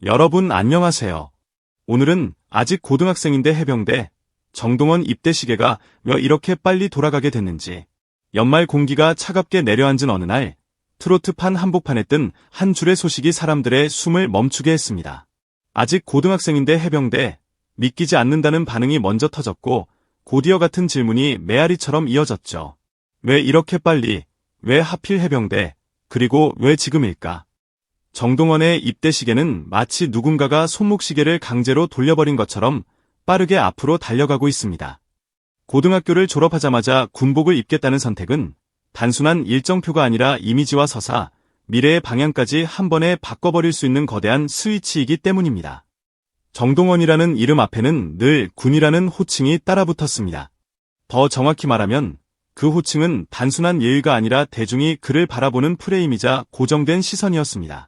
여러분 안녕하세요. 오늘은 아직 고등학생인데 해병대 정동원 입대 시계가 왜 이렇게 빨리 돌아가게 됐는지, 연말 공기가 차갑게 내려앉은 어느 날 트로트판 한복판에 뜬 한 줄의 소식이 사람들의 숨을 멈추게 했습니다. 아직 고등학생인데 해병대, 믿기지 않는다는 반응이 먼저 터졌고 곧이어 같은 질문이 메아리처럼 이어졌죠. 왜 이렇게 빨리, 왜 하필 해병대, 그리고 왜 지금일까? 정동원의 입대 시계는 마치 누군가가 손목시계를 강제로 돌려버린 것처럼 빠르게 앞으로 달려가고 있습니다. 고등학교를 졸업하자마자 군복을 입겠다는 선택은 단순한 일정표가 아니라 이미지와 서사, 미래의 방향까지 한 번에 바꿔버릴 수 있는 거대한 스위치이기 때문입니다. 정동원이라는 이름 앞에는 늘 군이라는 호칭이 따라붙었습니다. 더 정확히 말하면 그 호칭은 단순한 예의가 아니라 대중이 그를 바라보는 프레임이자 고정된 시선이었습니다.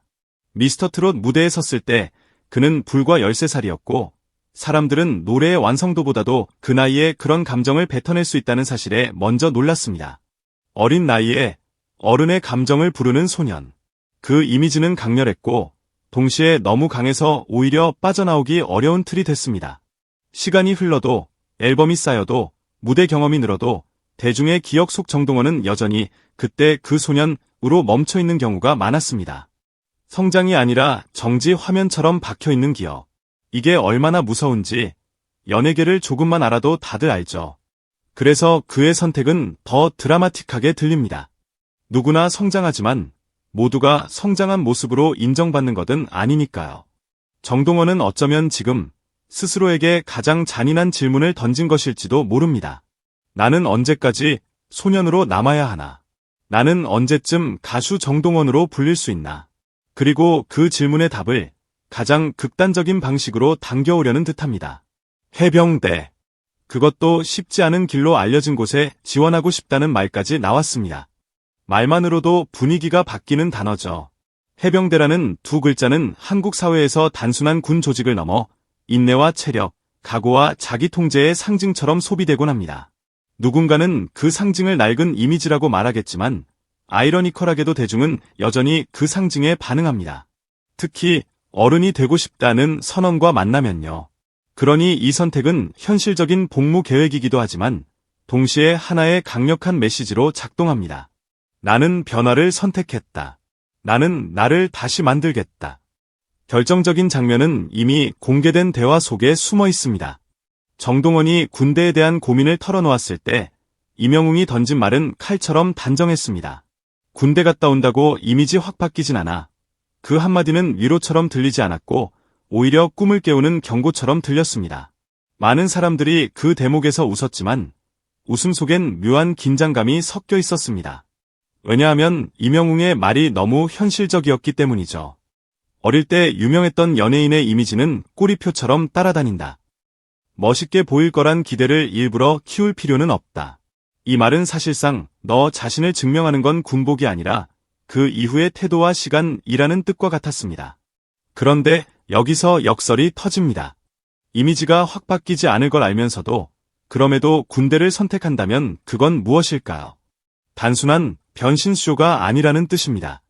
미스터 트롯 무대에 섰을 때 그는 불과 13살이었고 사람들은 노래의 완성도보다도 그 나이에 그런 감정을 뱉어낼 수 있다는 사실에 먼저 놀랐습니다. 어린 나이에 어른의 감정을 부르는 소년. 그 이미지는 강렬했고 동시에 너무 강해서 오히려 빠져나오기 어려운 틀이 됐습니다. 시간이 흘러도, 앨범이 쌓여도, 무대 경험이 늘어도 대중의 기억 속 정동원은 여전히 그때 그 소년으로 멈춰있는 경우가 많았습니다. 성장이 아니라 정지 화면처럼 박혀있는 기억. 이게 얼마나 무서운지 연예계를 조금만 알아도 다들 알죠. 그래서 그의 선택은 더 드라마틱하게 들립니다. 누구나 성장하지만 모두가 성장한 모습으로 인정받는 것은 아니니까요. 정동원은 어쩌면 지금 스스로에게 가장 잔인한 질문을 던진 것일지도 모릅니다. 나는 언제까지 소년으로 남아야 하나? 나는 언제쯤 가수 정동원으로 불릴 수 있나? 그리고 그 질문의 답을 가장 극단적인 방식으로 당겨오려는 듯합니다. 해병대. 그것도 쉽지 않은 길로 알려진 곳에 지원하고 싶다는 말까지 나왔습니다. 말만으로도 분위기가 바뀌는 단어죠. 해병대라는 두 글자는 한국 사회에서 단순한 군 조직을 넘어 인내와 체력, 각오와 자기 통제의 상징처럼 소비되곤 합니다. 누군가는 그 상징을 낡은 이미지라고 말하겠지만 아이러니컬하게도 대중은 여전히 그 상징에 반응합니다. 특히 어른이 되고 싶다는 선언과 만나면요. 그러니 이 선택은 현실적인 복무 계획이기도 하지만 동시에 하나의 강력한 메시지로 작동합니다. 나는 변화를 선택했다. 나는 나를 다시 만들겠다. 결정적인 장면은 이미 공개된 대화 속에 숨어 있습니다. 정동원이 군대에 대한 고민을 털어놓았을 때 임영웅이 던진 말은 칼처럼 단정했습니다. 군대 갔다 온다고 이미지 확 바뀌진 않아. 그 한마디는 위로처럼 들리지 않았고 오히려 꿈을 깨우는 경고처럼 들렸습니다. 많은 사람들이 그 대목에서 웃었지만 웃음 속엔 묘한 긴장감이 섞여 있었습니다. 왜냐하면 임영웅의 말이 너무 현실적이었기 때문이죠. 어릴 때 유명했던 연예인의 이미지는 꼬리표처럼 따라다닌다. 멋있게 보일 거란 기대를 일부러 키울 필요는 없다. 이 말은 사실상 너 자신을 증명하는 건 군복이 아니라 그 이후의 태도와 시간이라는 뜻과 같았습니다. 그런데 여기서 역설이 터집니다. 이미지가 확 바뀌지 않을 걸 알면서도 그럼에도 군대를 선택한다면 그건 무엇일까요? 단순한 변신쇼가 아니라는 뜻입니다.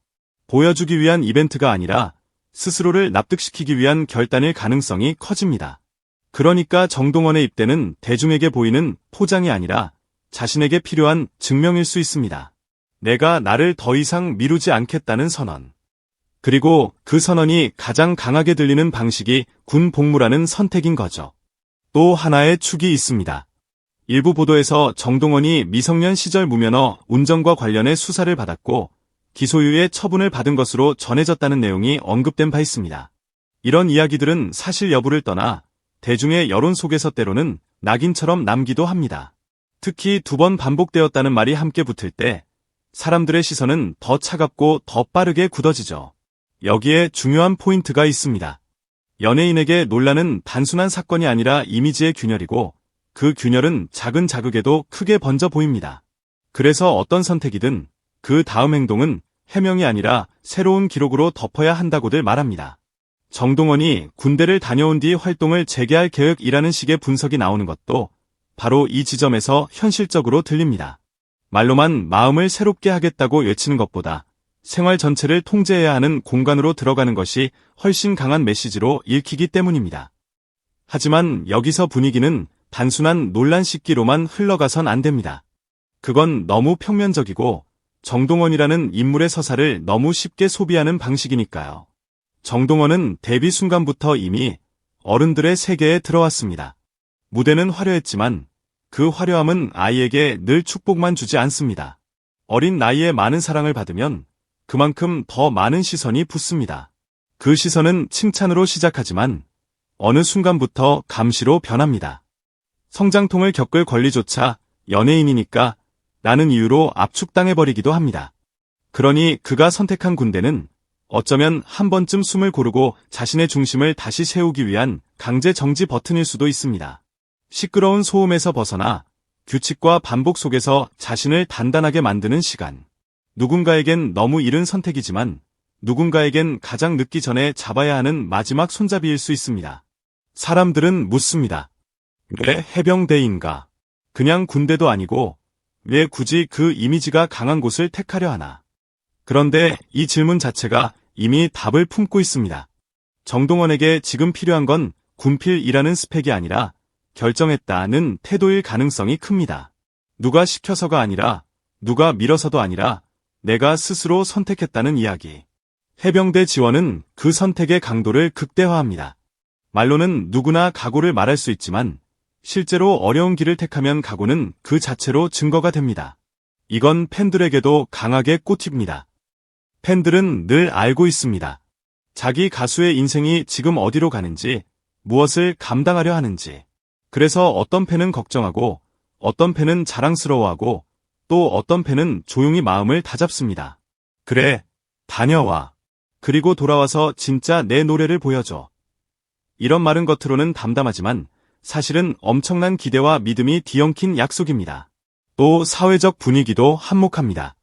보여주기 위한 이벤트가 아니라 스스로를 납득시키기 위한 결단일 가능성이 커집니다. 그러니까 정동원의 입대는 대중에게 보이는 포장이 아니라 자신에게 필요한 증명일 수 있습니다. 내가 나를 더 이상 미루지 않겠다는 선언. 그리고 그 선언이 가장 강하게 들리는 방식이 군 복무라는 선택인 거죠. 또 하나의 축이 있습니다. 일부 보도에서 정동원이 미성년 시절 무면허 운전과 관련해 수사를 받았고 기소유예 처분을 받은 것으로 전해졌다는 내용이 언급된 바 있습니다. 이런 이야기들은 사실 여부를 떠나 대중의 여론 속에서 때로는 낙인처럼 남기도 합니다. 특히 2번 반복되었다는 말이 함께 붙을 때 사람들의 시선은 더 차갑고 더 빠르게 굳어지죠. 여기에 중요한 포인트가 있습니다. 연예인에게 논란은 단순한 사건이 아니라 이미지의 균열이고 그 균열은 작은 자극에도 크게 번져 보입니다. 그래서 어떤 선택이든 그 다음 행동은 해명이 아니라 새로운 기록으로 덮어야 한다고들 말합니다. 정동원이 군대를 다녀온 뒤 활동을 재개할 계획이라는 식의 분석이 나오는 것도 바로 이 지점에서 현실적으로 들립니다. 말로만 마음을 새롭게 하겠다고 외치는 것보다 생활 전체를 통제해야 하는 공간으로 들어가는 것이 훨씬 강한 메시지로 읽히기 때문입니다. 하지만 여기서 분위기는 단순한 논란 씻기로만 흘러가선 안 됩니다. 그건 너무 평면적이고 정동원이라는 인물의 서사를 너무 쉽게 소비하는 방식이니까요. 정동원은 데뷔 순간부터 이미 어른들의 세계에 들어왔습니다. 무대는 화려했지만 그 화려함은 아이에게 늘 축복만 주지 않습니다. 어린 나이에 많은 사랑을 받으면 그만큼 더 많은 시선이 붙습니다. 그 시선은 칭찬으로 시작하지만 어느 순간부터 감시로 변합니다. 성장통을 겪을 권리조차 연예인이니까 라는 이유로 압축당해버리기도 합니다. 그러니 그가 선택한 군대는 어쩌면 한 번쯤 숨을 고르고 자신의 중심을 다시 세우기 위한 강제 정지 버튼일 수도 있습니다. 시끄러운 소음에서 벗어나 규칙과 반복 속에서 자신을 단단하게 만드는 시간. 누군가에겐 너무 이른 선택이지만 누군가에겐 가장 늦기 전에 잡아야 하는 마지막 손잡이일 수 있습니다. 사람들은 묻습니다. 왜 해병대인가? 그냥 군대도 아니고 왜 굳이 그 이미지가 강한 곳을 택하려 하나? 그런데 이 질문 자체가 이미 답을 품고 있습니다. 정동원에게 지금 필요한 건 군필이라는 스펙이 아니라 결정했다는 태도일 가능성이 큽니다. 누가 시켜서가 아니라 누가 밀어서도 아니라 내가 스스로 선택했다는 이야기. 해병대 지원은 그 선택의 강도를 극대화합니다. 말로는 누구나 각오를 말할 수 있지만 실제로 어려운 길을 택하면 각오는 그 자체로 증거가 됩니다. 이건 팬들에게도 강하게 꽂힙니다. 팬들은 늘 알고 있습니다. 자기 가수의 인생이 지금 어디로 가는지, 무엇을 감당하려 하는지. 그래서 어떤 팬은 걱정하고, 어떤 팬은 자랑스러워하고, 또 어떤 팬은 조용히 마음을 다잡습니다. 그래, 다녀와. 그리고 돌아와서 진짜 내 노래를 보여줘. 이런 말은 겉으로는 담담하지만 사실은 엄청난 기대와 믿음이 뒤엉킨 약속입니다. 또 사회적 분위기도 한몫합니다.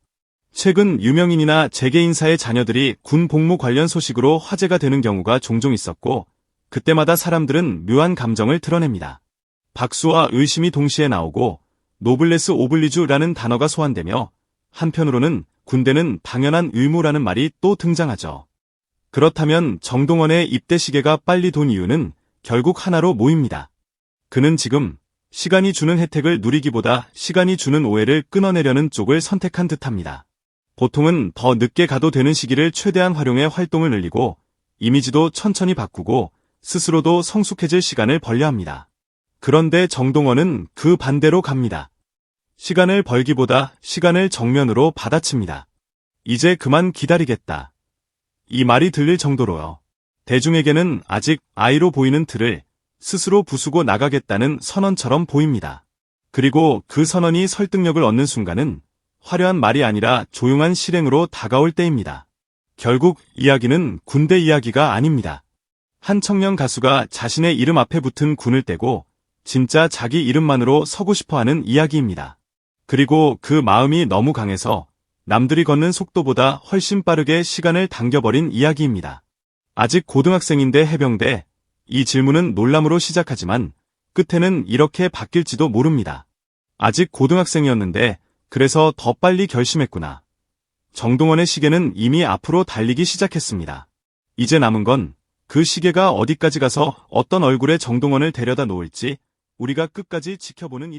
최근 유명인이나 재계 인사의 자녀들이 군 복무 관련 소식으로 화제가 되는 경우가 종종 있었고 그때마다 사람들은 묘한 감정을 드러냅니다. 박수와 의심이 동시에 나오고 노블레스 오블리주라는 단어가 소환되며 한편으로는 군대는 당연한 의무라는 말이 또 등장하죠. 그렇다면 정동원의 입대 시계가 빨리 돈 이유는 결국 하나로 모입니다. 그는 지금 시간이 주는 혜택을 누리기보다 시간이 주는 오해를 끊어내려는 쪽을 선택한 듯합니다. 보통은 더 늦게 가도 되는 시기를 최대한 활용해 활동을 늘리고 이미지도 천천히 바꾸고 스스로도 성숙해질 시간을 벌려 합니다. 그런데 정동원은 그 반대로 갑니다. 시간을 벌기보다 시간을 정면으로 받아칩니다. 이제 그만 기다리겠다. 이 말이 들릴 정도로요. 대중에게는 아직 아이로 보이는 틀을 스스로 부수고 나가겠다는 선언처럼 보입니다. 그리고 그 선언이 설득력을 얻는 순간은 화려한 말이 아니라 조용한 실행으로 다가올 때입니다. 결국 이야기는 군대 이야기가 아닙니다. 한 청년 가수가 자신의 이름 앞에 붙은 군을 떼고 진짜 자기 이름만으로 서고 싶어하는 이야기입니다. 그리고 그 마음이 너무 강해서 남들이 걷는 속도보다 훨씬 빠르게 시간을 당겨버린 이야기입니다. 아직 고등학생인데 해병대? 이 질문은 놀람으로 시작하지만 끝에는 이렇게 바뀔지도 모릅니다. 아직 고등학생이었는데 그래서 더 빨리 결심했구나. 정동원의 시계는 이미 앞으로 달리기 시작했습니다. 이제 남은 건 그 시계가 어디까지 가서 어떤 얼굴의 정동원을 데려다 놓을지 우리가 끝까지 지켜보는 일입니다.